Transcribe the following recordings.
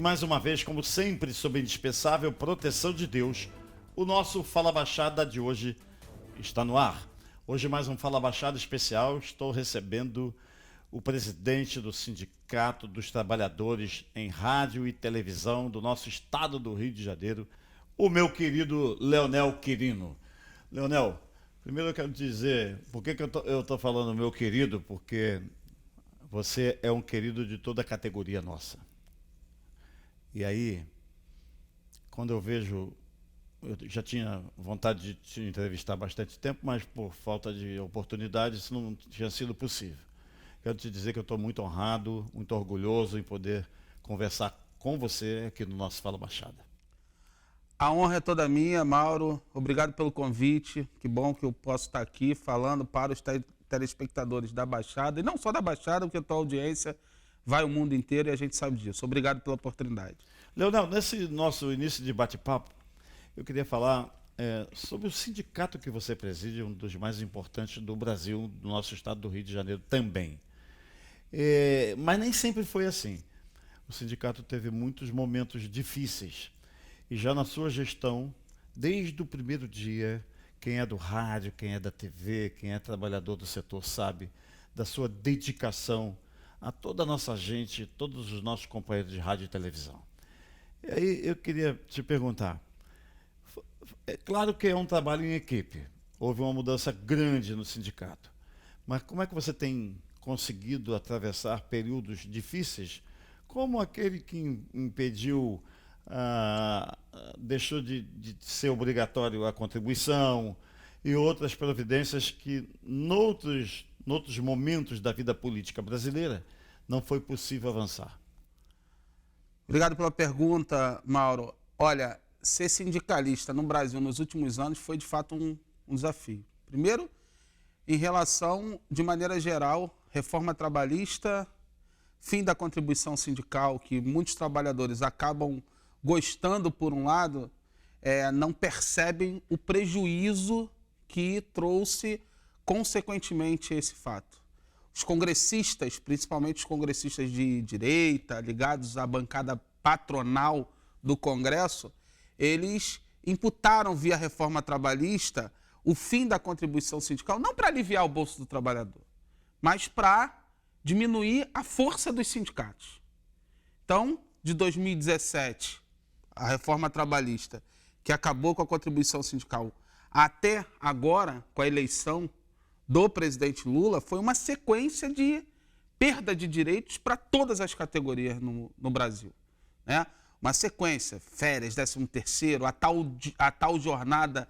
Mais uma vez, como sempre, sob a indispensável proteção de Deus, o nosso Fala Baixada de hoje está no ar. Hoje mais um Fala Baixada especial. Estou recebendo o presidente do Sindicato dos Trabalhadores em Rádio e Televisão do nosso estado do Rio de Janeiro, o meu querido Leonel Quirino. Leonel, primeiro eu quero dizer, por que eu estou falando meu querido? Porque você é um querido de toda a categoria nossa. E aí, quando eu vejo, eu já tinha vontade de te entrevistar há bastante tempo, mas por falta de oportunidade isso não tinha sido possível. Quero te dizer que eu estou muito honrado, muito orgulhoso em poder conversar com você aqui no nosso Fala Baixada. A honra é toda minha, Mauro. Obrigado pelo convite. Que bom que eu posso estar aqui falando para os telespectadores da Baixada, e não só da Baixada, porque a tua audiência vai o mundo inteiro e a gente sabe disso. Obrigado pela oportunidade. Leonel, nesse nosso início de bate-papo, eu queria falar sobre o sindicato que você preside, um dos mais importantes do Brasil, do nosso estado do Rio de Janeiro também. Mas nem sempre foi assim. O sindicato teve muitos momentos difíceis. E já na sua gestão, desde o primeiro dia, quem é do rádio, quem é da TV, quem é trabalhador do setor sabe da sua dedicação a toda a nossa gente, todos os nossos companheiros de rádio e televisão. E aí eu queria te perguntar, é claro que é um trabalho em equipe, houve uma mudança grande no sindicato, mas como é que você tem conseguido atravessar períodos difíceis, como aquele que impediu, deixou de ser obrigatório a contribuição e outras providências que, noutros momentos da vida política brasileira, não foi possível avançar? Obrigado pela pergunta, Mauro. Olha, ser sindicalista no Brasil nos últimos anos foi de fato um desafio. Primeiro, em relação, de maneira geral, reforma trabalhista, fim da contribuição sindical, que muitos trabalhadores acabam gostando por um lado, não percebem o prejuízo que trouxe consequentemente esse fato. Os congressistas, principalmente os congressistas de direita, ligados à bancada patronal do Congresso, eles imputaram via reforma trabalhista o fim da contribuição sindical, não para aliviar o bolso do trabalhador, mas para diminuir a força dos sindicatos. Então, de 2017, a reforma trabalhista, que acabou com a contribuição sindical, até agora, com a eleição do presidente Lula, foi uma sequência de perda de direitos para todas as categorias no Brasil, né? Uma sequência, férias, 13º, a tal jornada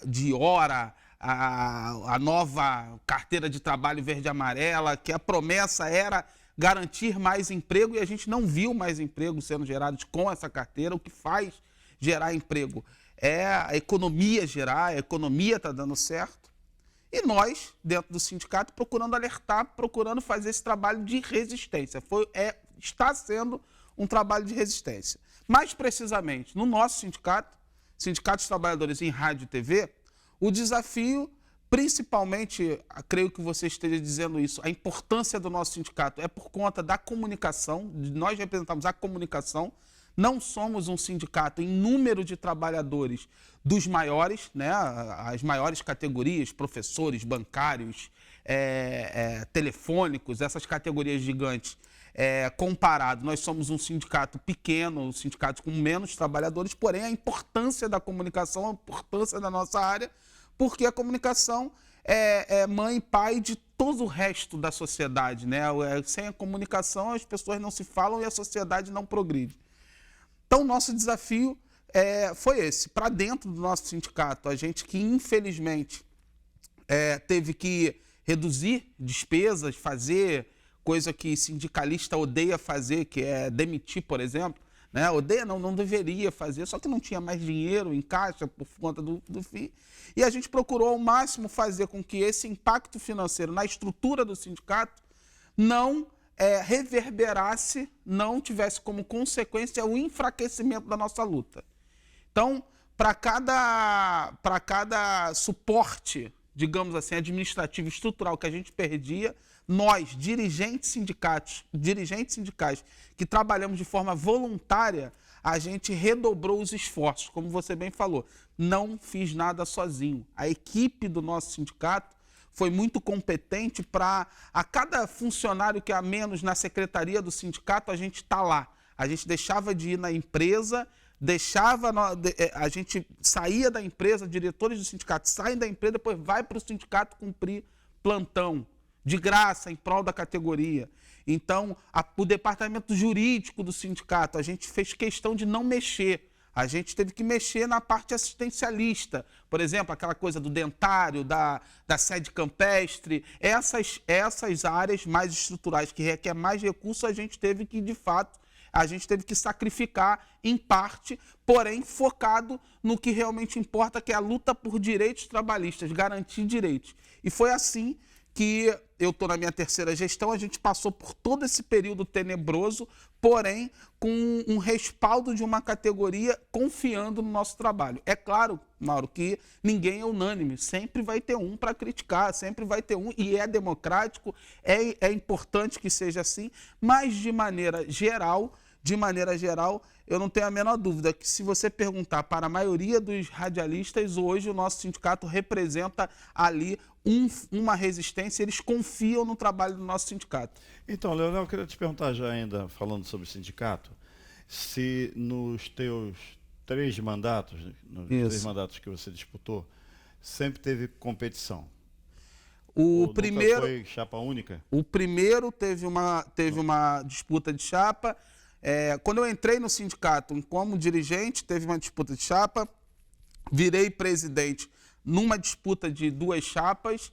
de hora, a nova carteira de trabalho verde e amarela, que a promessa era garantir mais emprego, e a gente não viu mais emprego sendo gerados com essa carteira. O que faz gerar emprego é a economia gerar, a economia está dando certo. E nós, dentro do sindicato, procurando alertar, procurando fazer esse trabalho de resistência. Está sendo um trabalho de resistência. Mais precisamente, no nosso sindicato, Sindicato dos Trabalhadores em Rádio e TV, o desafio, principalmente, creio que você esteja dizendo isso, a importância do nosso sindicato é por conta da comunicação, nós representamos a comunicação. Não somos um sindicato em número de trabalhadores dos maiores, né? As maiores categorias, professores, bancários, telefônicos, essas categorias gigantes. Comparado, nós somos um sindicato pequeno, um sindicato com menos trabalhadores, porém a importância da comunicação, a importância da nossa área, porque a comunicação é mãe e pai de todo o resto da sociedade, né? Sem a comunicação as pessoas não se falam e a sociedade não progride. Então, nosso desafio foi esse. Para dentro do nosso sindicato, a gente que, infelizmente, teve que reduzir despesas, fazer coisa que sindicalista odeia fazer, que é demitir, por exemplo. Né? Odeia, não deveria fazer, só que não tinha mais dinheiro em caixa por conta do FII. E a gente procurou ao máximo fazer com que esse impacto financeiro na estrutura do sindicato não reverberasse, não tivesse como consequência o enfraquecimento da nossa luta. Então, para cada suporte, digamos assim, administrativo, estrutural que a gente perdia, nós, dirigentes sindicais, que trabalhamos de forma voluntária, a gente redobrou os esforços, como você bem falou. Não fiz nada sozinho. A equipe do nosso sindicato foi muito competente para, a cada funcionário que há menos na secretaria do sindicato, a gente está lá. A gente deixava de ir na empresa, a gente saía da empresa, diretores do sindicato saem da empresa, depois vai para o sindicato cumprir plantão, de graça, em prol da categoria. Então, o departamento jurídico do sindicato, a gente fez questão de não mexer. A gente teve que mexer na parte assistencialista. Por exemplo, aquela coisa do dentário, da sede campestre. Essas áreas mais estruturais que requer mais recursos, a gente teve que, de fato, sacrificar em parte, porém focado no que realmente importa, que é a luta por direitos trabalhistas, garantir direitos. E foi assim que eu estou na minha terceira gestão, a gente passou por todo esse período tenebroso, porém com um respaldo de uma categoria confiando no nosso trabalho. É claro, Mauro, que ninguém é unânime, sempre vai ter um para criticar, sempre vai ter um, e é democrático, é importante que seja assim, mas de maneira geral, eu não tenho a menor dúvida que, se você perguntar para a maioria dos radialistas, hoje o nosso sindicato representa ali uma resistência, eles confiam no trabalho do nosso sindicato. Então, Leonel, eu queria te perguntar, já ainda falando sobre o sindicato, se nos teus três mandatos que você disputou, sempre teve competição. Nunca foi chapa única? O primeiro teve uma disputa de chapa. Quando eu entrei no sindicato como dirigente, teve uma disputa de chapa, virei presidente numa disputa de 2 chapas,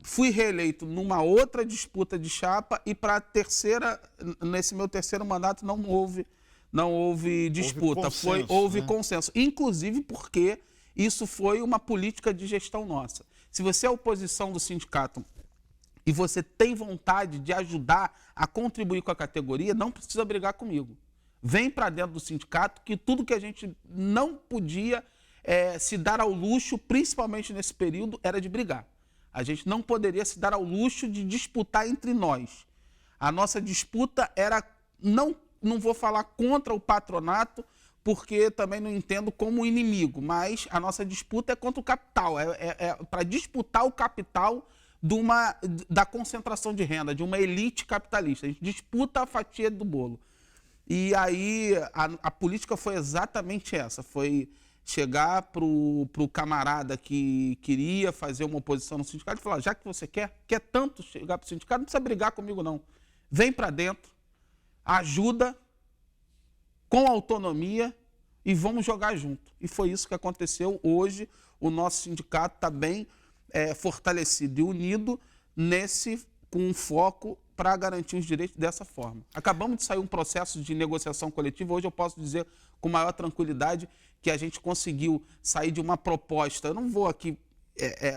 fui reeleito numa outra disputa de chapa e nesse meu terceiro mandato não houve disputa, houve consenso, inclusive porque isso foi uma política de gestão nossa. Se você é oposição do sindicato e você tem vontade de ajudar a contribuir com a categoria, não precisa brigar comigo. Vem para dentro do sindicato, que tudo que a gente não podia se dar ao luxo, principalmente nesse período, era de brigar. A gente não poderia se dar ao luxo de disputar entre nós. A nossa disputa era, não vou falar contra o patronato, porque também não entendo como inimigo, mas a nossa disputa é contra o capital, é para disputar o capital da concentração de renda, de uma elite capitalista. A gente disputa a fatia do bolo. E aí a política foi exatamente essa, foi chegar para o camarada que queria fazer uma oposição no sindicato e falar: já que você quer tanto chegar para o sindicato, não precisa brigar comigo não. Vem para dentro, ajuda, com autonomia, e vamos jogar junto. E foi isso que aconteceu. Hoje o nosso sindicato está bem fortalecido e unido com um foco para garantir os direitos dessa forma. Acabamos de sair um processo de negociação coletiva. Hoje eu posso dizer com maior tranquilidade que a gente conseguiu sair de uma proposta. Eu não vou aqui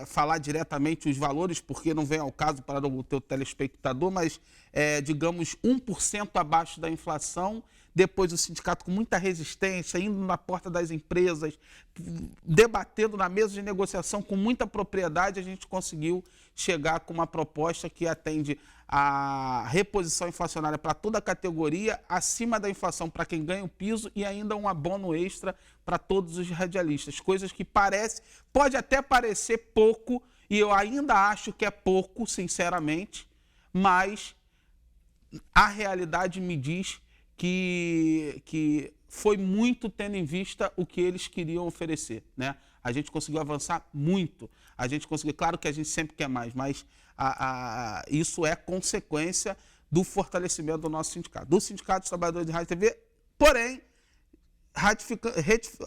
falar diretamente os valores, porque não vem ao caso para o teu telespectador, mas digamos 1% abaixo da inflação. Depois o sindicato com muita resistência, indo na porta das empresas, debatendo na mesa de negociação com muita propriedade, a gente conseguiu chegar com uma proposta que atende a reposição inflacionária para toda a categoria, acima da inflação para quem ganha o piso, e ainda um abono extra para todos os radialistas. Coisas que pode até parecer pouco, e eu ainda acho que é pouco, sinceramente, mas a realidade me diz que foi muito tendo em vista o que eles queriam oferecer, né? A gente conseguiu avançar muito. Claro que a gente sempre quer mais, mas isso é consequência do fortalecimento do nosso sindicato, do Sindicato dos Trabalhadores de Rádio e TV, porém,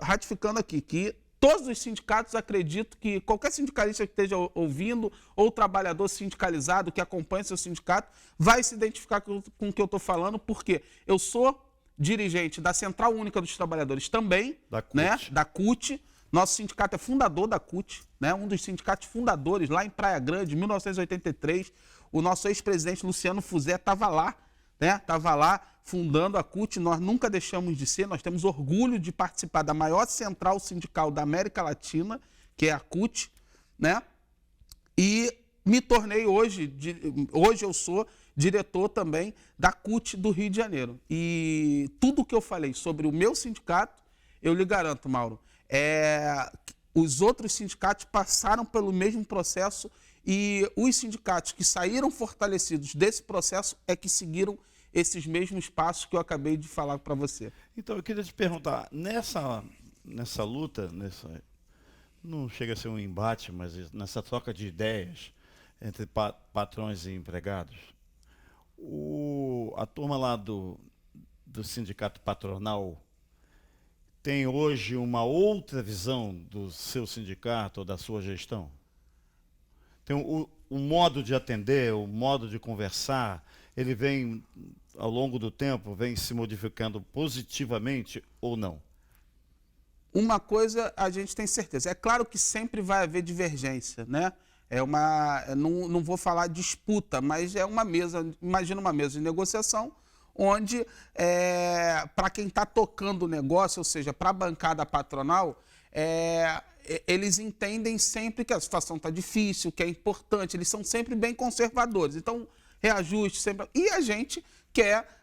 ratificando aqui que todos os sindicatos, acredito que qualquer sindicalista que esteja ouvindo, ou trabalhador sindicalizado que acompanha seu sindicato, vai se identificar com o que eu estou falando, porque eu sou dirigente da Central Única dos Trabalhadores também, da CUT. Nosso sindicato é fundador da CUT, né? Um dos sindicatos fundadores, lá em Praia Grande, em 1983. O nosso ex-presidente Luciano Fuzé estava lá, né? Estava lá fundando a CUT. Nós nunca deixamos de ser, nós temos orgulho de participar da maior central sindical da América Latina, que é a CUT, né? E me tornei hoje eu sou diretor também da CUT do Rio de Janeiro. E tudo que eu falei sobre o meu sindicato, eu lhe garanto, Mauro, os outros sindicatos passaram pelo mesmo processo e os sindicatos que saíram fortalecidos desse processo é que seguiram esses mesmos passos que eu acabei de falar para você. Então, eu queria te perguntar, nessa luta, não chega a ser um embate, mas nessa troca de ideias entre patrões e empregados, a turma lá do sindicato patronal tem hoje uma outra visão do seu sindicato ou da sua gestão? Tem o modo de atender, o modo de conversar, ele vem, ao longo do tempo, vem se modificando positivamente ou não? Uma coisa a gente tem certeza, é claro que sempre vai haver divergência, né? Não vou falar disputa, mas é uma mesa, imagina uma mesa de negociação, onde para quem está tocando o negócio, ou seja, para a bancada patronal, eles entendem sempre que a situação está difícil, que é importante, eles são sempre bem conservadores. Então, reajuste sempre. E a gente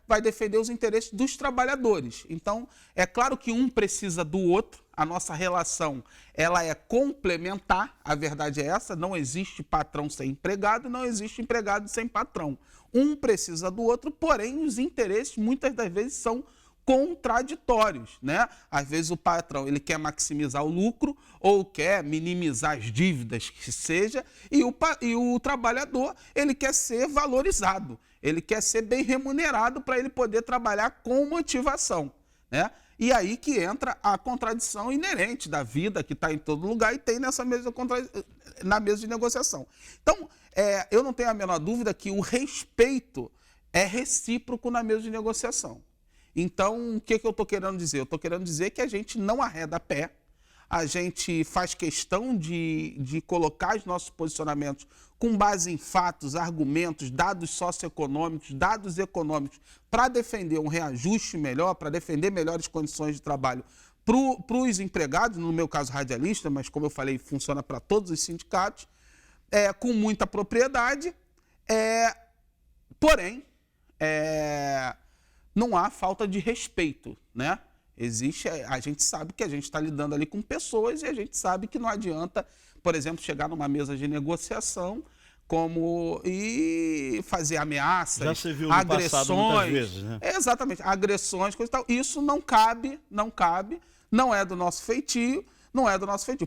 vai defender os interesses dos trabalhadores. Então, é claro que um precisa do outro, a nossa relação ela é complementar, a verdade é essa, não existe patrão sem empregado, não existe empregado sem patrão. Um precisa do outro, porém os interesses muitas das vezes são contraditórios, né? Às vezes o patrão ele quer maximizar o lucro ou quer minimizar as dívidas que seja, e o trabalhador ele quer ser valorizado, ele quer ser bem remunerado para ele poder trabalhar com motivação, né? E aí que entra a contradição inerente da vida que está em todo lugar e tem na mesa de negociação. Então, eu não tenho a menor dúvida que o respeito é recíproco na mesa de negociação. Então, o que eu estou querendo dizer? Eu estou querendo dizer que a gente não arreda pé, a gente faz questão de colocar os nossos posicionamentos com base em fatos, argumentos, dados socioeconômicos, dados econômicos, para defender um reajuste melhor, para defender melhores condições de trabalho para os empregados, no meu caso radialista, mas como eu falei, funciona para todos os sindicatos, com muita propriedade, porém, não há falta de respeito, né? A gente sabe que a gente está lidando ali com pessoas e a gente sabe que não adianta, por exemplo, chegar numa mesa de negociação e fazer ameaças, já se viu no agressões, passado muitas vezes, né? Exatamente, agressões, coisa e tal. Isso não cabe, não é do nosso feitio,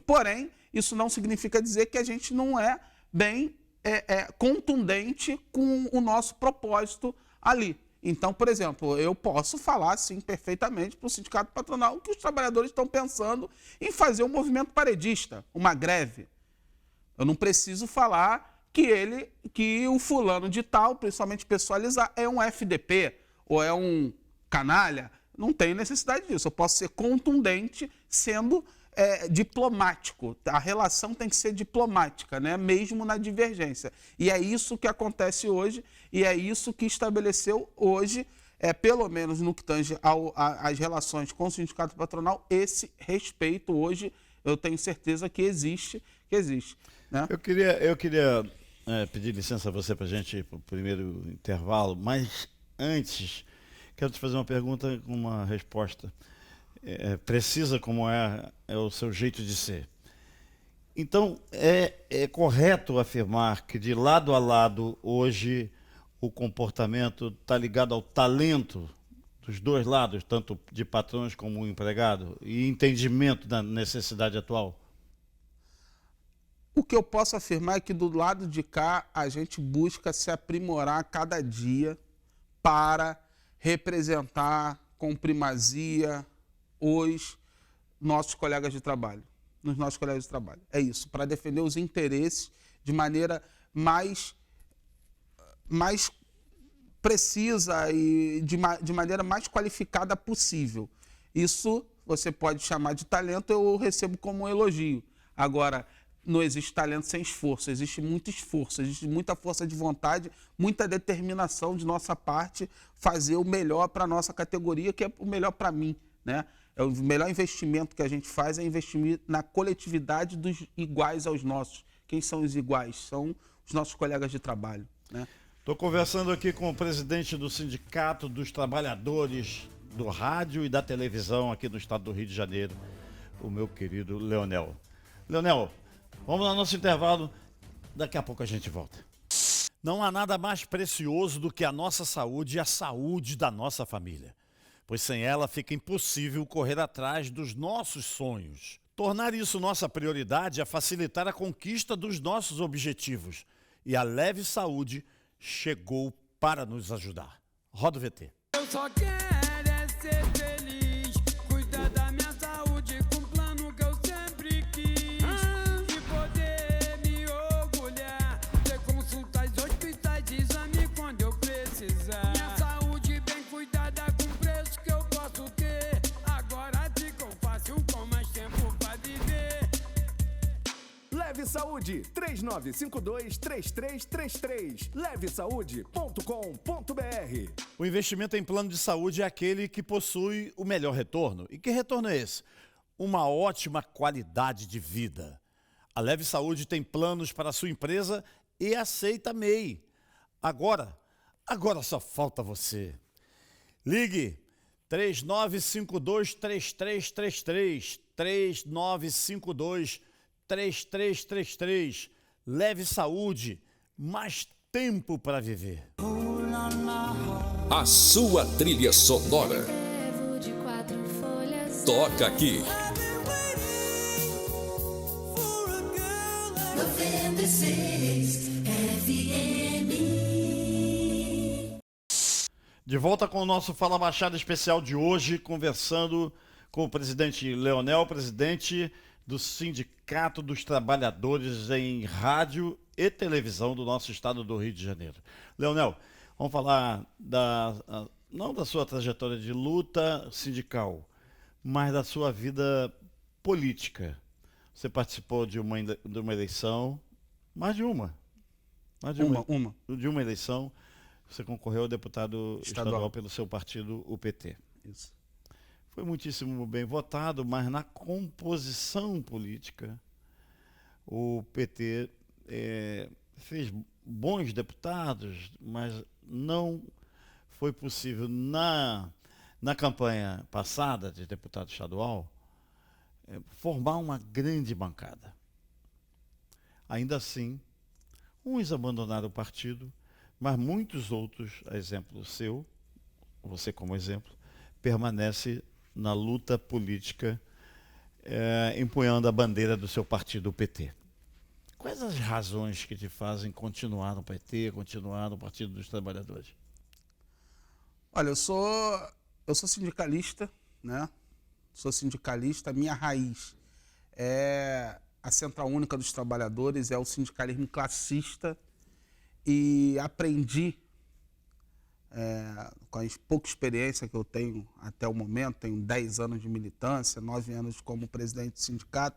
Porém, isso não significa dizer que a gente não é bem contundente com o nosso propósito ali. Então, por exemplo, eu posso falar, sim, perfeitamente para o sindicato patronal que os trabalhadores estão pensando em fazer um movimento paredista, uma greve. Eu não preciso falar que o fulano de tal, principalmente pessoalizar, é um FDP ou é um canalha. Não tenho necessidade disso. Eu posso ser contundente sendo diplomático. A relação tem que ser diplomática, né? Mesmo na divergência. E é isso que acontece hoje e é isso que estabeleceu hoje, pelo menos no que tange às relações com o sindicato patronal, esse respeito hoje, eu tenho certeza que existe. Né? Eu queria pedir licença a você para a gente ir para o primeiro intervalo, mas antes quero te fazer uma pergunta com uma resposta precisa como é o seu jeito de ser. Então, é correto afirmar que de lado a lado hoje o comportamento está ligado ao talento dos dois lados, tanto de patrões como empregado, e entendimento da necessidade atual? O que eu posso afirmar é que do lado de cá a gente busca se aprimorar a cada dia para representar com primazia os nossos colegas de trabalho, É isso, para defender os interesses de maneira mais precisa e de maneira mais qualificada possível. Isso você pode chamar de talento, eu recebo como um elogio. Agora, não existe talento sem esforço, existe muito esforço, existe muita força de vontade, muita determinação de nossa parte fazer o melhor para a nossa categoria, que é o melhor para mim, né? O melhor investimento que a gente faz é investir na coletividade dos iguais aos nossos. Quem são os iguais? São os os nossos colegas de trabalho, né? Estou conversando aqui com o presidente do Sindicato dos Trabalhadores do Rádio e da Televisão aqui no estado do Rio de Janeiro, o meu querido Leonel. Leonel, vamos ao nosso intervalo, daqui a pouco a gente volta. Não há nada mais precioso do que a nossa saúde e a saúde da nossa família, pois sem ela fica impossível correr atrás dos nossos sonhos. Tornar isso nossa prioridade é facilitar a conquista dos nossos objetivos, e a Leve Saúde chegou para nos ajudar. Roda o VT. Eu só quero é ser feliz, cuidar da minha saúde com um plano que eu sempre quis. E poder me orgulhar, ter consultas, hospitais, exame quando eu precisar. Minha saúde bem cuidada com preço que eu posso ter. Agora ficou fácil com mais tempo pra viver. Leve Saúde, 3952-3333, levesaude.com.br. O investimento em plano de saúde é aquele que possui o melhor retorno. E que retorno é esse? Uma ótima qualidade de vida. A Leve Saúde tem planos para a sua empresa e aceita MEI. Agora só falta você. Ligue 3952-3333, 3952-3333. Leve Saúde, mais tempo para viver. A sua trilha sonora toca aqui. 96 FM. De volta com o nosso Fala Baixada especial de hoje, conversando com o presidente Leonel, presidente do Sindicato dos Trabalhadores em Rádio e Televisão do nosso estado do Rio de Janeiro. Leonel, vamos falar não da sua trajetória de luta sindical, mas da sua vida política. Você participou de uma eleição, de uma eleição, você concorreu a deputado estadual pelo seu partido, o PT. Isso. Foi muitíssimo bem votado, mas na composição política, o PT fez bons deputados, mas não foi possível na campanha passada de deputado estadual formar uma grande bancada. Ainda assim, uns abandonaram o partido, mas muitos outros, a exemplo seu, você como exemplo, permanece na luta política, empunhando a bandeira do seu partido, o PT. Quais as razões que te fazem continuar no PT, continuar no Partido dos Trabalhadores? Olha, eu sou sindicalista, né? Sou sindicalista, minha raiz é a Central Única dos Trabalhadores, é o sindicalismo classista, e aprendi, com a pouca experiência que eu tenho até o momento, tenho 10 anos de militância, 9 anos como presidente do sindicato,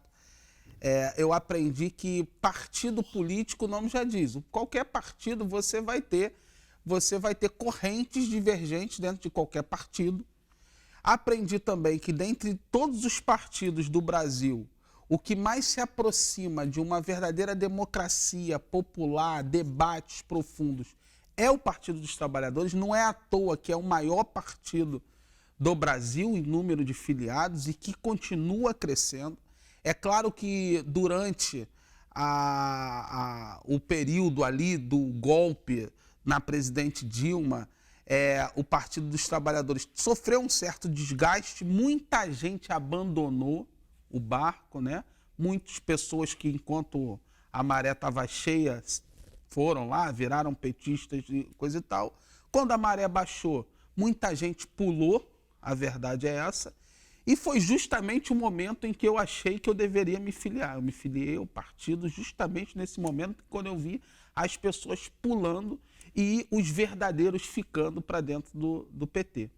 eu aprendi que partido político, o nome já diz, qualquer partido você vai ter correntes divergentes dentro de qualquer partido. Aprendi também que dentre todos os partidos do Brasil, o que mais se aproxima de uma verdadeira democracia popular, debates profundos, é o Partido dos Trabalhadores. Não é à toa que é o maior partido do Brasil em número de filiados e que continua crescendo. É claro que durante o período ali do golpe na presidente Dilma, o Partido dos Trabalhadores sofreu um certo desgaste, muita gente abandonou o barco, né? Muitas pessoas que, enquanto a maré estava cheia, foram lá, viraram petistas e coisa e tal. Quando a maré baixou, muita gente pulou, a verdade é essa, e foi justamente o momento em que eu achei que eu deveria me filiar. Eu me filiei ao partido justamente nesse momento, quando eu vi as pessoas pulando e os verdadeiros ficando para dentro do PT.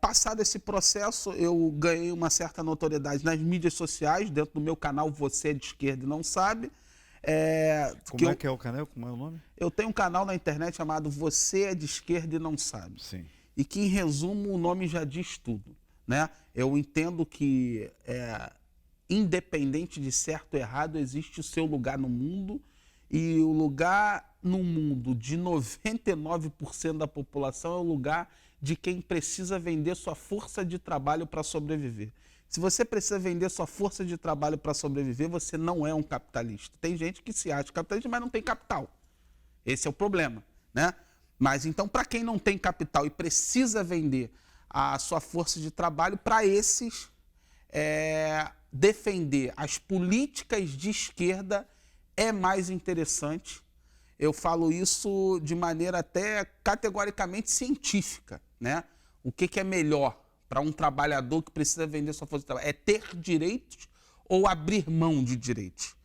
Passado esse processo, eu ganhei uma certa notoriedade nas mídias sociais, dentro do meu canal Você é de Esquerda e Não Sabe. Como é que é o canal? Como é o nome? Eu tenho um canal na internet chamado Você é de Esquerda e Não Sabe. Sim. E que, em resumo, o nome já diz tudo, né? Eu entendo que, independente de certo ou errado, existe o seu lugar no mundo E o lugar no mundo de 99% da população é o lugar de quem precisa vender sua força de trabalho para sobreviver. Se você precisa vender sua força de trabalho para sobreviver, você não é um capitalista. Tem gente que se acha capitalista, mas não tem capital. Esse é o problema, né? Mas então, para quem não tem capital e precisa vender a sua força de trabalho, para esses, defender as políticas de esquerda é mais interessante. Eu falo isso de maneira até categoricamente científica, né? O que é melhor para um trabalhador que precisa vender sua força de trabalho? É ter direitos ou abrir mão de direitos?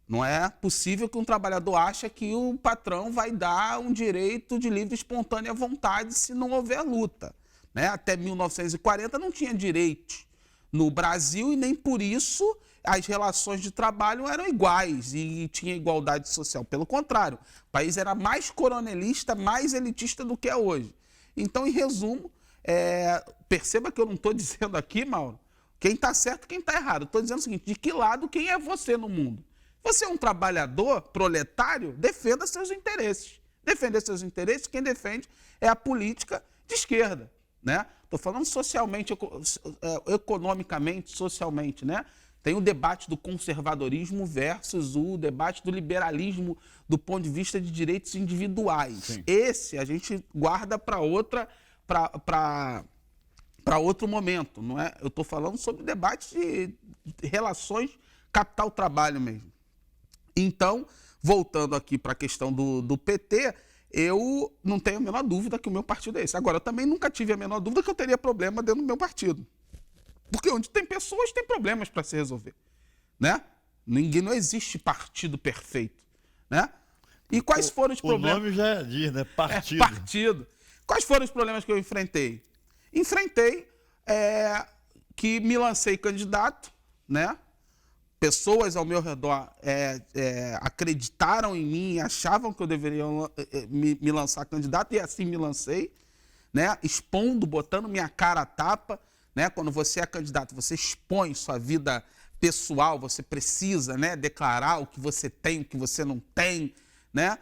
Não é possível que um trabalhador ache que o patrão vai dar um direito de livre e espontânea vontade se não houver luta, né? Até 1940 não tinha direitos no Brasil e nem por isso as relações de trabalho eram iguais e tinha igualdade social. Pelo contrário, o país era mais coronelista, mais elitista do que é hoje. Então, em resumo, perceba que eu não estou dizendo aqui, Mauro, quem está certo e quem está errado. Estou dizendo o seguinte, de que lado, quem é você no mundo? Você é um trabalhador proletário, defenda seus interesses. Defender seus interesses, quem defende é a política de esquerda, né? Estou falando socialmente, economicamente, socialmente, né? Tem o debate do conservadorismo versus o debate do liberalismo do ponto de vista de direitos individuais. Sim. Esse a gente guarda para outro momento, não é? Eu estou falando sobre debate de relações capital-trabalho mesmo. Então, voltando aqui para a questão do PT, eu não tenho a menor dúvida que o meu partido é esse. Agora, eu também nunca tive a menor dúvida que eu teria problema dentro do meu partido. Porque onde tem pessoas, tem problemas para se resolver, né? Não existe partido perfeito, né? E quais foram os problemas? O nome já diz, né? Partido. Partido. Quais foram os problemas que eu enfrentei? Enfrentei que me lancei candidato, né? Pessoas ao meu redor acreditaram em mim, achavam que eu deveria me lançar candidato e assim me lancei, né? Expondo, botando minha cara a tapa, né? Quando você é candidato, você expõe sua vida pessoal, você precisa, né, declarar o que você tem, o que você não tem, né?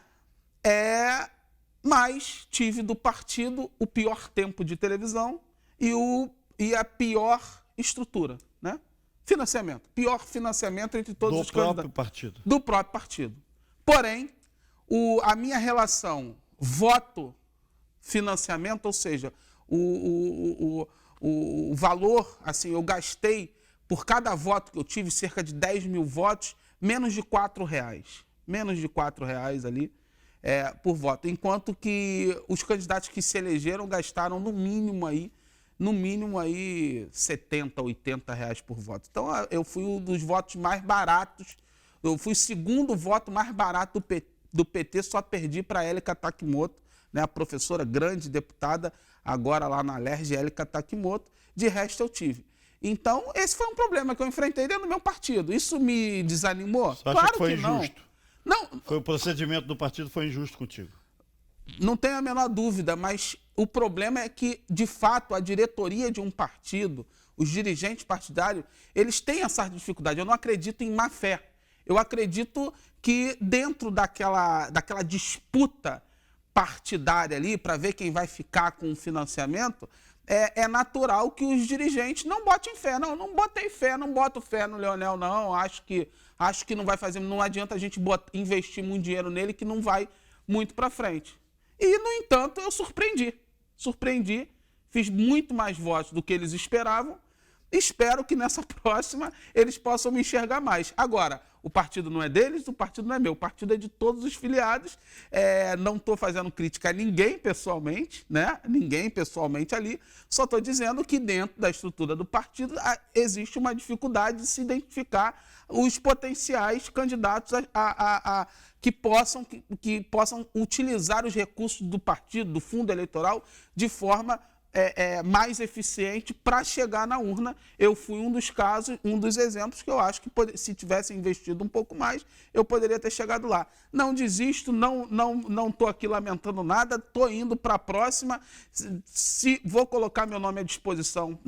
Mas tive do partido o pior tempo de televisão e a pior estrutura, né? Financiamento. Pior financiamento entre todos os candidatos. Do próprio partido. Do próprio partido. Porém, a minha relação voto-financiamento, ou seja, o valor, assim, eu gastei por cada voto que eu tive, cerca de 10 mil votos, menos de R$4. Menos de R$4 ali por voto. Enquanto que os candidatos que se elegeram gastaram no mínimo aí R$70, R$80 por voto. Então, eu fui um dos votos mais baratos, eu fui o segundo voto mais barato do PT, só perdi para a Élica Takimoto, né, a professora grande deputada, agora lá na LERJ, Élica Takimoto, de resto eu tive. Então, esse foi um problema que eu enfrentei dentro do meu partido. Isso me desanimou? Você acha que foi não. injusto? Não. O procedimento do partido foi injusto contigo? Não tenho a menor dúvida, mas o problema é que, de fato, a diretoria de um partido, os dirigentes partidários, eles têm essa dificuldade. Eu não acredito em má fé. Eu acredito que dentro daquela disputa partidária ali, para ver quem vai ficar com o financiamento, é natural que os dirigentes não botem fé. Não botei fé, não boto fé no Leonel, não. Acho que não vai fazer, não adianta a gente investir muito dinheiro nele que não vai muito para frente. E, no entanto, eu surpreendi, fiz muito mais votos do que eles esperavam. Espero que nessa próxima eles possam me enxergar mais. Agora, o partido não é deles, o partido não é meu, o partido é de todos os filiados. Não estou fazendo crítica a ninguém pessoalmente, né? Ninguém pessoalmente ali. Só estou dizendo que dentro da estrutura do partido existe uma dificuldade de se identificar os potenciais candidatos que possam utilizar os recursos do partido, do fundo eleitoral, de forma mais eficiente para chegar na urna. Eu fui um dos casos, um dos exemplos que eu acho que se tivesse investido um pouco mais, eu poderia ter chegado lá. Não desisto, não estou aqui lamentando nada, estou indo para a próxima. Vou colocar meu nome à disposição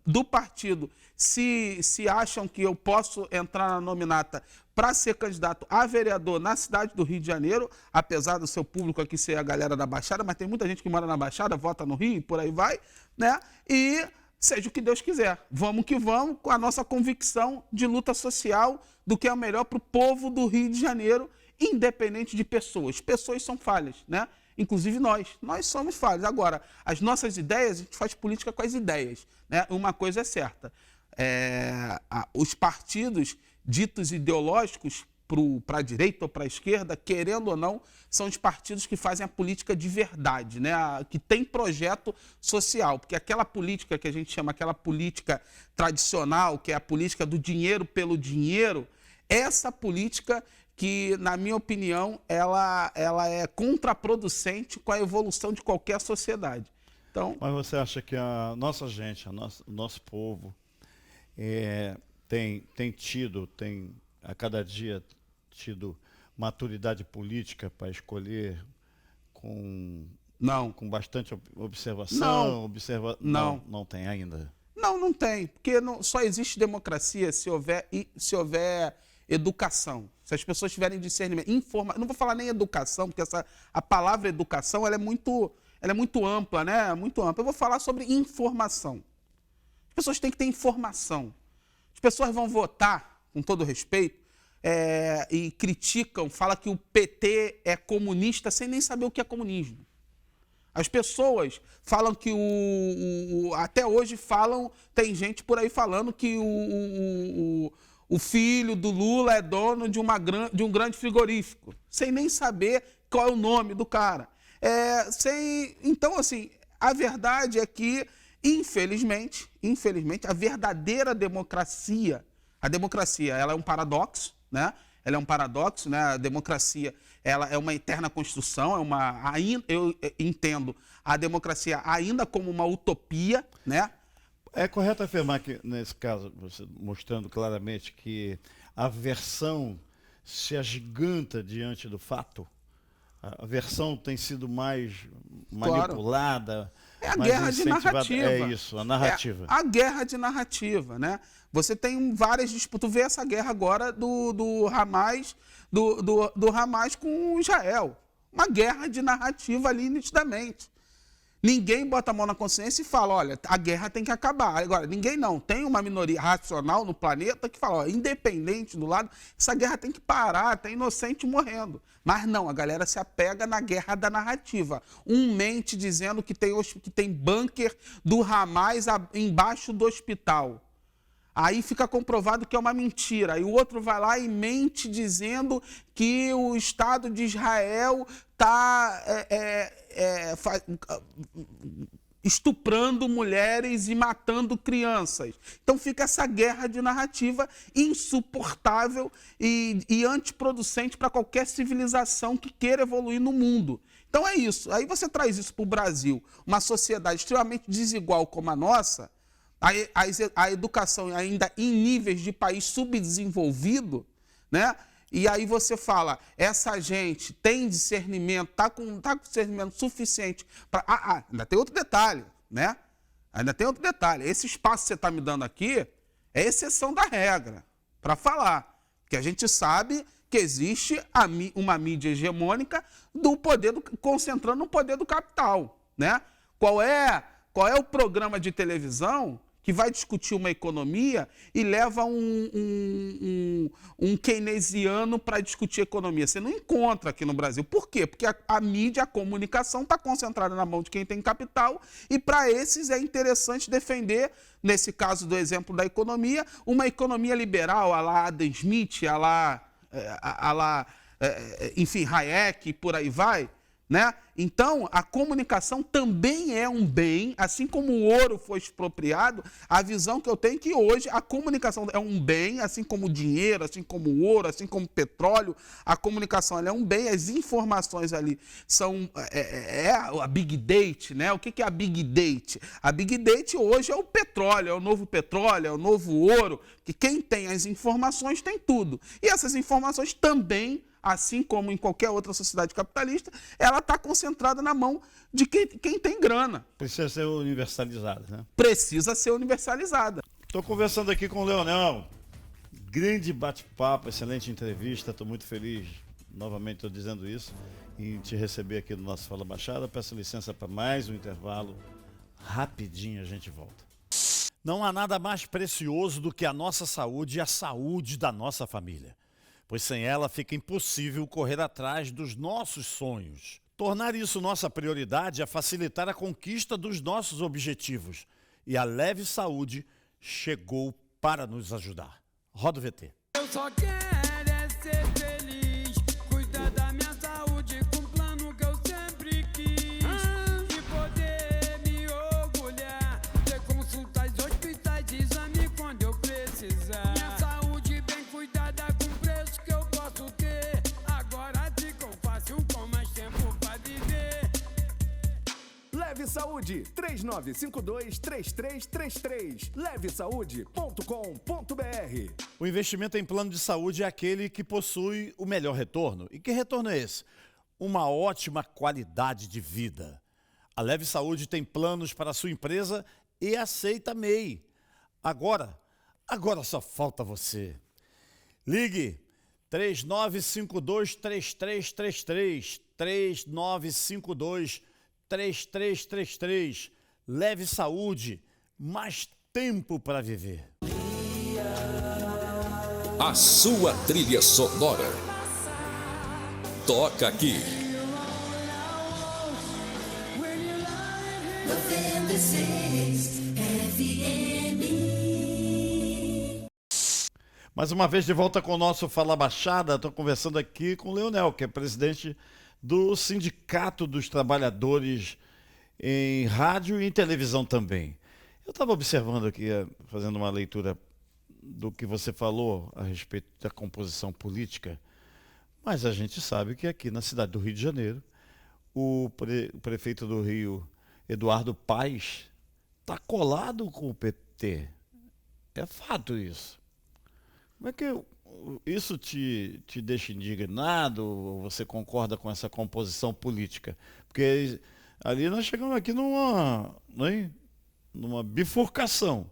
do partido. Se acham que eu posso entrar na nominata para ser candidato a vereador na cidade do Rio de Janeiro, apesar do seu público aqui ser a galera da Baixada, mas tem muita gente que mora na Baixada, vota no Rio e por aí vai, né? E seja o que Deus quiser. Vamos que vamos com a nossa convicção de luta social do que é o melhor para o povo do Rio de Janeiro, independente de pessoas. Pessoas são falhas, né? Inclusive nós somos falhos. Agora, as nossas ideias, a gente faz política com as ideias, né? Uma coisa é certa, os partidos ditos ideológicos para a direita ou para a esquerda, querendo ou não, são os partidos que fazem a política de verdade, né? Que tem projeto social, porque aquela política que a gente chama, aquela política tradicional, que é a política do dinheiro pelo dinheiro, essa política que, na minha opinião, ela é contraproducente com a evolução de qualquer sociedade. Então, Mas você acha que a nossa gente, o nosso povo, tem a cada dia tido maturidade política para escolher com bastante observação? Não tem ainda. Não tem, porque só existe democracia se houver educação. Se as pessoas tiverem discernimento, não vou falar nem educação, porque a palavra educação ela é muito ampla, né? Muito ampla. Eu vou falar sobre informação. As pessoas têm que ter informação. As pessoas vão votar, com todo respeito, e criticam, falam que o PT é comunista sem nem saber o que é comunismo. As pessoas falam que até hoje tem gente por aí falando que o filho do Lula é dono de um grande frigorífico, sem nem saber qual é o nome do cara. Então, assim, a verdade é que, infelizmente, a verdadeira democracia, ela é um paradoxo, né? Ela é um paradoxo, né? A democracia, ela é uma eterna construção, eu entendo a democracia ainda como uma utopia, né? É correto afirmar que, nesse caso, você mostrando claramente que a versão se agiganta diante do fato? A versão tem sido mais manipulada? É a guerra de narrativa. É isso, a narrativa. A guerra de narrativa, né? Você tem várias disputas. Tu vê essa guerra agora do Hamas, do Hamas com Israel. Uma guerra de narrativa ali nitidamente. Ninguém bota a mão na consciência e fala, olha, a guerra tem que acabar. Agora, ninguém não. Tem uma minoria racional no planeta que fala, ó, independente do lado, essa guerra tem que parar, tem inocente morrendo. Mas não, a galera se apega na guerra da narrativa. Um mente dizendo que tem bunker do Hamas embaixo do hospital. Aí fica comprovado que é uma mentira. Aí o outro vai lá e mente dizendo que o Estado de Israel está estuprando mulheres e matando crianças. Então fica essa guerra de narrativa insuportável e antiproducente para qualquer civilização que queira evoluir no mundo. Então é isso. Aí você traz isso para o Brasil, uma sociedade extremamente desigual como a nossa, a educação ainda em níveis de país subdesenvolvido, né? E aí você fala, essa gente tem discernimento, tá com discernimento suficiente para... ainda tem outro detalhe, né? Ainda tem outro detalhe. Esse espaço que você está me dando aqui é exceção da regra, para falar. Que a gente sabe que existe uma mídia hegemônica concentrando no poder do capital, né? Qual é o programa de televisão que vai discutir uma economia e leva um keynesiano para discutir economia? Você não encontra aqui no Brasil. Por quê? Porque a mídia, a comunicação está concentrada na mão de quem tem capital e para esses é interessante defender, nesse caso do exemplo da economia, uma economia liberal, à la Adam Smith, enfim, Hayek e por aí vai, né? Então, a comunicação também é um bem, assim como o ouro foi expropriado, a visão que eu tenho é que hoje a comunicação é um bem, assim como o dinheiro, assim como o ouro, assim como o petróleo, a comunicação ela é um bem, as informações ali são a Big Data, né? O que é a Big Data? A Big Data hoje é o petróleo, é o novo ouro, que quem tem as informações tem tudo. E essas informações também, assim como em qualquer outra sociedade capitalista, ela está concentrada na mão de quem tem grana. Precisa ser universalizada, né? Precisa ser universalizada. Estou conversando aqui com o Leonel, grande bate-papo, excelente entrevista. Estou muito feliz, novamente estou dizendo isso, em te receber aqui no nosso Fala Baixada. Peço licença para mais um intervalo. Rapidinho a gente volta. Não há nada mais precioso do que a nossa saúde e a saúde da nossa família, pois sem ela fica impossível correr atrás dos nossos sonhos. Tornar isso nossa prioridade é facilitar a conquista dos nossos objetivos. E a Leve Saúde chegou para nos ajudar. Roda o VT. Eu só quero é ser feliz, cuidar da minha saúde com um plano que eu sempre quis. E poder me orgulhar, ter consultas, hospitais, exame quando eu precisar. Minha saúde bem cuidada com preço que eu posso ter. Agora ficou fácil com mais tempo pra viver. Leve Saúde, 3952-3333. levesaude.com.br. O investimento em plano de saúde é aquele que possui o melhor retorno. E que retorno é esse? Uma ótima qualidade de vida. A Leve Saúde tem planos para a sua empresa e aceita MEI. Agora só falta você. Ligue 3952-3333. 3952-3333. Leve Saúde, mais tempo para viver. A sua trilha sonora. Toca aqui. 96 FM. Mais uma vez de volta com o nosso Fala Baixada. Estou conversando aqui com o Leonel, que é presidente do Sindicato dos Trabalhadores em rádio e em televisão também. Eu estava observando aqui, fazendo uma leitura do que você falou a respeito da composição política, mas a gente sabe que aqui na cidade do Rio de Janeiro, o prefeito do Rio, Eduardo Paes, está colado com o PT. É fato isso. Como é que isso te deixa indignado, ou você concorda com essa composição política? Porque ali nós chegamos aqui numa bifurcação.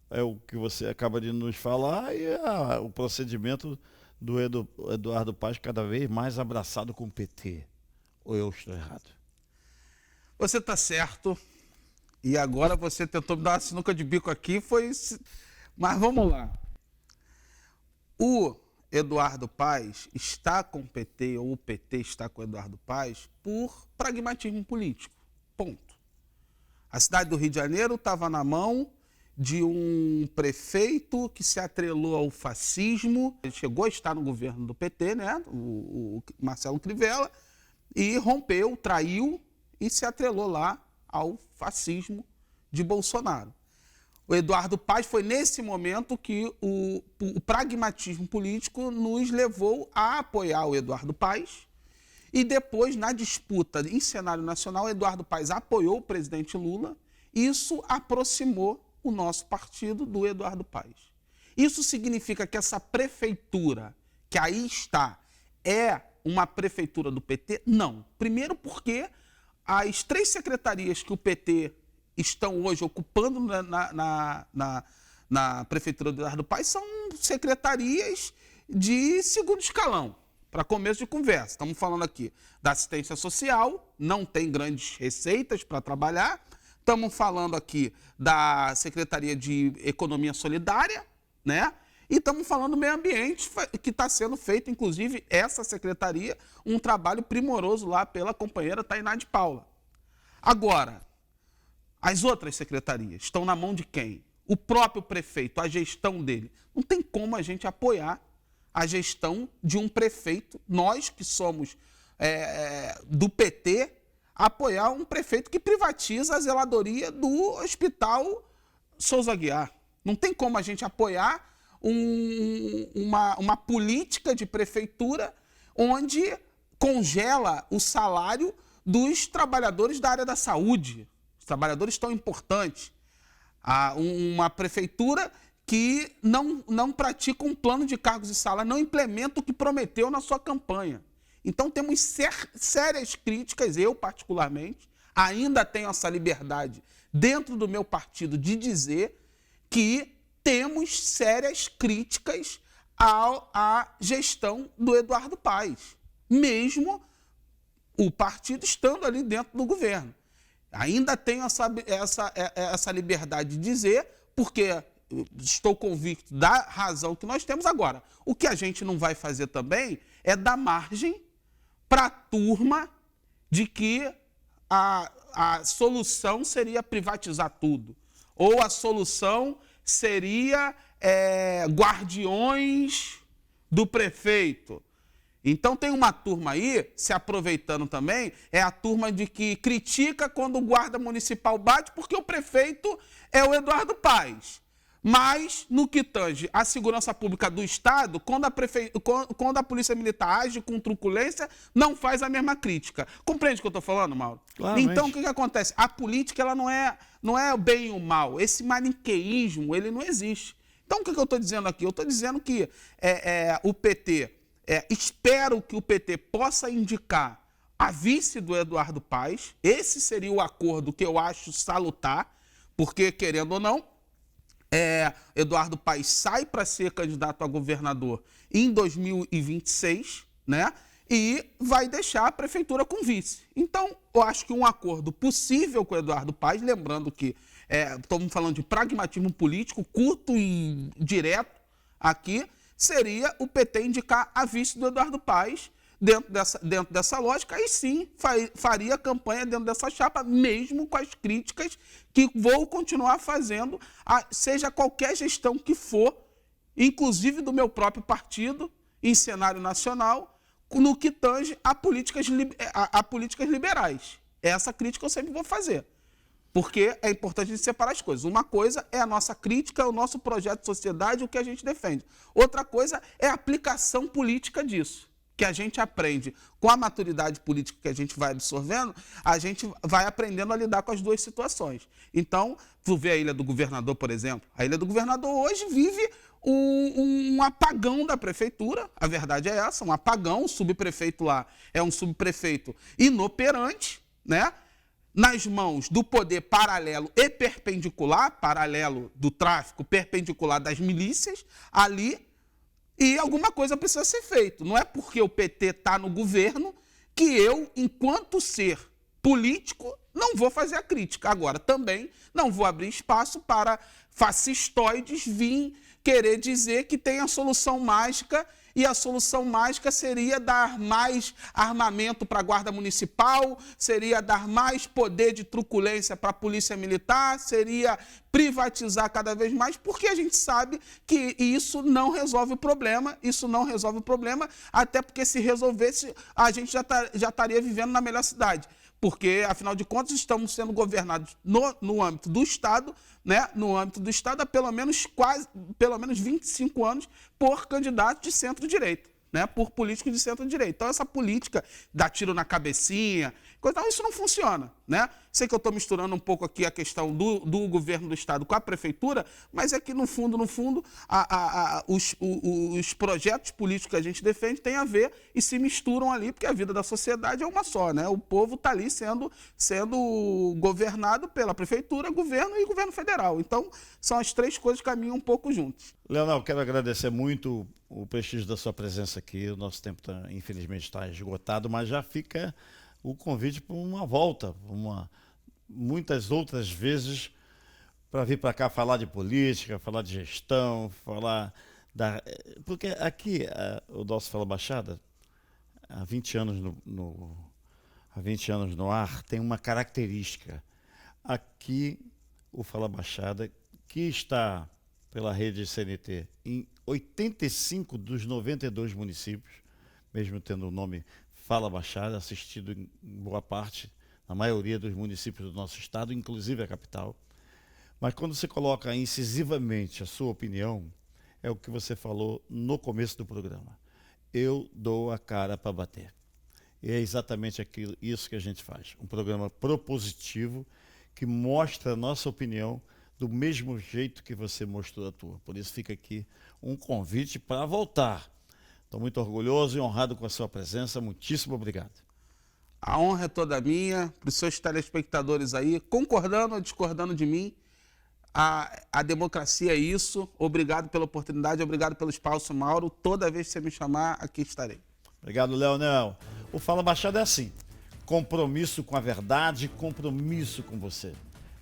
É o que você acaba de nos falar e o procedimento do Eduardo Paes cada vez mais abraçado com o PT. Ou eu estou errado? Você está certo. E agora você tentou me dar uma sinuca de bico aqui, mas vamos lá. O Eduardo Paes está com o PT, ou o PT está com o Eduardo Paes, por pragmatismo político. Ponto. A cidade do Rio de Janeiro estava na mão de um prefeito que se atrelou ao fascismo. Ele chegou a estar no governo do PT, né? O Marcelo Crivella, e rompeu, traiu e se atrelou lá ao fascismo de Bolsonaro. O Eduardo Paes foi nesse momento que o pragmatismo político nos levou a apoiar o Eduardo Paes. E depois, na disputa em cenário nacional, o Eduardo Paes apoiou o presidente Lula. Isso aproximou o nosso partido do Eduardo Paes. Isso significa que essa prefeitura, que aí está, é uma prefeitura do PT? Não. Primeiro porque as 3 secretarias que o PT estão hoje ocupando na prefeitura do Eduardo Paes são secretarias de segundo escalão, para começo de conversa. Estamos falando aqui da assistência social, não tem grandes receitas para trabalhar. Estamos falando aqui da Secretaria de Economia Solidária, né? E estamos falando do meio ambiente, que está sendo feito, inclusive, essa secretaria, um trabalho primoroso lá pela companheira Tainá de Paula. Agora, as outras secretarias estão na mão de quem? O próprio prefeito, a gestão dele. Não tem como a gente apoiar a gestão de um prefeito, nós que somos do PT, apoiar um prefeito que privatiza a zeladoria do Hospital Souza Aguiar. Não tem como a gente apoiar uma política de prefeitura onde congela o salário dos trabalhadores da área da saúde. Os trabalhadores tão importantes. Uma prefeitura que não pratica um plano de cargos e salário, não implementa o que prometeu na sua campanha. Então temos sérias críticas, eu particularmente, ainda tenho essa liberdade dentro do meu partido de dizer que temos sérias críticas à gestão do Eduardo Paes, mesmo o partido estando ali dentro do governo. Ainda tenho essa liberdade de dizer, porque estou convicto da razão que nós temos agora. O que a gente não vai fazer também é dar margem para a turma de que a solução seria privatizar tudo. Ou a solução seria guardiões do prefeito. Então tem uma turma aí, se aproveitando também, é a turma de que critica quando o guarda municipal bate porque o prefeito é o Eduardo Paes. Mas, no que tange à segurança pública do Estado, quando a Polícia Militar age com truculência, não faz a mesma crítica. Compreende o que eu estou falando, Mauro? Claramente. Então, o que acontece? A política ela não é o bem e o mal. Esse maniqueísmo, ele não existe. Então, o que eu estou dizendo aqui? Eu estou dizendo que o PT... espero que o PT possa indicar a vice do Eduardo Paes. Esse seria o acordo que eu acho salutar, porque, querendo ou não, Eduardo Paes sai para ser candidato a governador em 2026, né? E vai deixar a prefeitura com vice. Então, eu acho que um acordo possível com o Eduardo Paes, lembrando que estamos falando de pragmatismo político, curto e direto aqui, seria o PT indicar a vice do Eduardo Paes dentro dessa lógica, aí sim faria campanha dentro dessa chapa, mesmo com as críticas que vou continuar fazendo, seja qualquer gestão que for, inclusive do meu próprio partido, em cenário nacional, no que tange a políticas liberais. Essa crítica eu sempre vou fazer. Porque é importante a gente separar as coisas. Uma coisa é a nossa crítica, o nosso projeto de sociedade, o que a gente defende. Outra coisa é a aplicação política disso, que a gente aprende com a maturidade política que a gente vai absorvendo, a gente vai aprendendo a lidar com as duas situações. Então, tu vê a Ilha do Governador, por exemplo. A Ilha do Governador hoje vive um apagão da prefeitura, a verdade é essa, um apagão, o subprefeito lá é um subprefeito inoperante, né? Nas mãos do poder paralelo e perpendicular, paralelo do tráfico, perpendicular das milícias, ali, e alguma coisa precisa ser feita. Não é porque o PT está no governo que eu, enquanto ser político, não vou fazer a crítica. Agora, também não vou abrir espaço para fascistoides vir querer dizer que tem a solução mágica, e a solução mágica seria dar mais armamento para a Guarda Municipal, seria dar mais poder de truculência para a Polícia Militar, seria privatizar cada vez mais, porque a gente sabe que isso não resolve o problema, até porque se resolvesse, a gente já estaria vivendo na melhor cidade. Porque, afinal de contas, estamos sendo governados no âmbito do Estado, né? No âmbito do Estado há pelo menos 25 anos por candidatos de centro-direita, né? Por políticos de centro-direita. Então, essa política dá tiro na cabecinha, isso não funciona, né? Sei que eu estou misturando um pouco aqui a questão do governo do Estado com a prefeitura, mas é que, no fundo, os projetos políticos que a gente defende têm a ver e se misturam ali, porque a vida da sociedade é uma só, né? O povo está ali sendo governado pela prefeitura, governo e governo federal. Então, são as três coisas que caminham um pouco juntos. Leonel, quero agradecer muito o prestígio da sua presença aqui. O nosso tempo, infelizmente, está esgotado, mas já fica o convite para uma volta, muitas outras vezes, para vir para cá falar de política, falar de gestão, porque aqui o nosso Fala Baixada, há 20 anos no ar, tem uma característica. Aqui o Fala Baixada, que está pela rede CNT em 85 dos 92 municípios, mesmo tendo o nome Fala Baixada, assistido em boa parte, na maioria dos municípios do nosso estado, inclusive a capital. Mas quando você coloca incisivamente a sua opinião, é o que você falou no começo do programa. Eu dou a cara para bater. E é exatamente isso que a gente faz. Um programa propositivo que mostra a nossa opinião do mesmo jeito que você mostrou a tua. Por isso fica aqui um convite para voltar. Estou muito orgulhoso e honrado com a sua presença. Muitíssimo obrigado. A honra é toda minha, para os seus telespectadores aí, concordando ou discordando de mim, A democracia é isso. Obrigado pela oportunidade, obrigado pelo espaço, Mauro. Toda vez que você me chamar, aqui estarei. Obrigado, Leonel. O Fala Baixada é assim. Compromisso com a verdade, compromisso com você.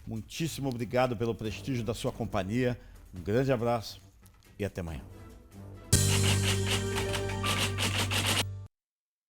Muitíssimo obrigado pelo prestígio da sua companhia. Um grande abraço e até amanhã.